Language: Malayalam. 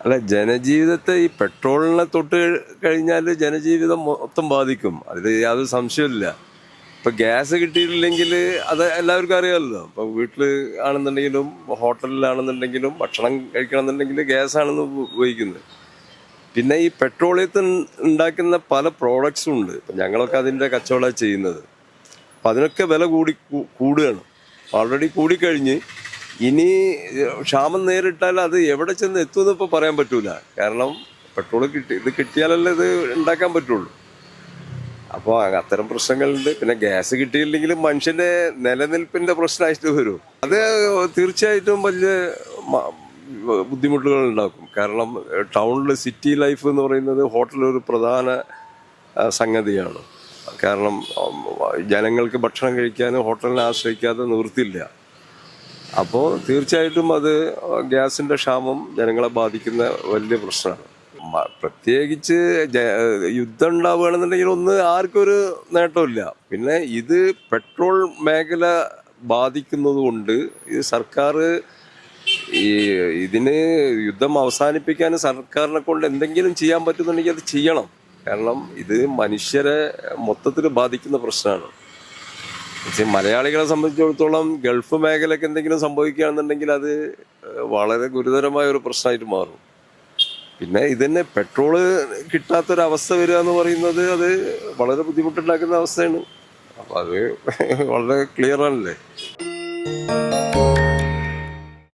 അല്ല, ജനജീവിതത്തെ ഈ പെട്രോളിനെ തൊട്ട് കഴിഞ്ഞാൽ ജനജീവിതം മൊത്തം ബാധിക്കും. അതിൽ യാതൊരു സംശയമില്ല. ഇപ്പം ഗ്യാസ് കിട്ടിയിട്ടില്ലെങ്കിൽ അത് എല്ലാവർക്കും അറിയാമല്ലോ. ഇപ്പം വീട്ടിൽ ആണെന്നുണ്ടെങ്കിലും ഹോട്ടലിലാണെന്നുണ്ടെങ്കിലും ഭക്ഷണം കഴിക്കണമെന്നുണ്ടെങ്കിൽ ഗ്യാസാണെന്ന് ഉപയോഗിക്കുന്നത്. പിന്നെ ഈ പെട്രോളിയത്തിൽ ഉണ്ടാക്കുന്ന പല പ്രോഡക്ട്സും ഉണ്ട്. ഇപ്പം ഞങ്ങളൊക്കെ അതിൻ്റെ കച്ചവടമാണ് ചെയ്യുന്നത്. അപ്പം അതിനൊക്കെ വില കൂടുകയാണ്. ഓൾറെഡി കൂടിക്കഴിഞ്ഞ് ഇനി ക്ഷാമം നേരിട്ടാൽ അത് എവിടെ ചെന്ന് എത്തുമെന്ന് ഇപ്പോൾ പറയാൻ പറ്റൂല. കാരണം പെട്രോൾ ഇത് കിട്ടിയാലല്ലേ ഇത് ഉണ്ടാക്കാൻ പറ്റുള്ളൂ. അപ്പോൾ അത്തരം പ്രശ്നങ്ങളുണ്ട്. പിന്നെ ഗ്യാസ് കിട്ടിയില്ലെങ്കിലും മനുഷ്യന്റെ നിലനിൽപ്പിന്റെ പ്രശ്നമായിട്ട് വരും. അത് തീർച്ചയായിട്ടും വലിയ ബുദ്ധിമുട്ടുകൾ ഉണ്ടാക്കും. കാരണം ടൗണിൽ സിറ്റി ലൈഫ് എന്ന് പറയുന്നത് ഹോട്ടലൊരു പ്രധാന സംഗതിയാണ്. കാരണം ജനങ്ങൾക്ക് ഭക്ഷണം കഴിക്കാൻ ഹോട്ടലിനെ ആശ്രയിക്കാതെ നിവൃത്തിയില്ല. അപ്പോൾ തീർച്ചയായിട്ടും അത് ഗ്യാസിന്റെ ക്ഷാമം ജനങ്ങളെ ബാധിക്കുന്ന വലിയ പ്രശ്നമാണ്. പ്രത്യേകിച്ച് യുദ്ധം ഉണ്ടാവുകയാണെന്നുണ്ടെങ്കിൽ ആർക്കും ഒരു നേട്ടമില്ല. പിന്നെ ഇത് പെട്രോൾ മേഖല ബാധിക്കുന്നത് കൊണ്ട് ഇത് സർക്കാർ ഇതിന് യുദ്ധം അവസാനിപ്പിക്കാൻ സർക്കാരിനെ കൊണ്ട് എന്തെങ്കിലും ചെയ്യാൻ പറ്റുന്നുണ്ടെങ്കിൽ അത് ചെയ്യണം. കാരണം ഇത് മനുഷ്യരെ മൊത്തത്തിൽ ബാധിക്കുന്ന പ്രശ്നമാണ്. മലയാളികളെ സംബന്ധിച്ചിടത്തോളം ഗൾഫ് മേഖലയ്ക്ക് എന്തെങ്കിലും സംഭവിക്കുകയാണെന്നുണ്ടെങ്കിൽ അത് വളരെ ഗുരുതരമായ ഒരു പ്രശ്നമായിട്ട് മാറും. പിന്നെ ഇതന്നെ പെട്രോള് കിട്ടാത്തൊരവസ്ഥ വരിക എന്ന് പറയുന്നത് അത് വളരെ ബുദ്ധിമുട്ടുണ്ടാക്കുന്ന അവസ്ഥയാണ്. അപ്പം അത് വളരെ ക്ലിയർ ആണല്ലേ.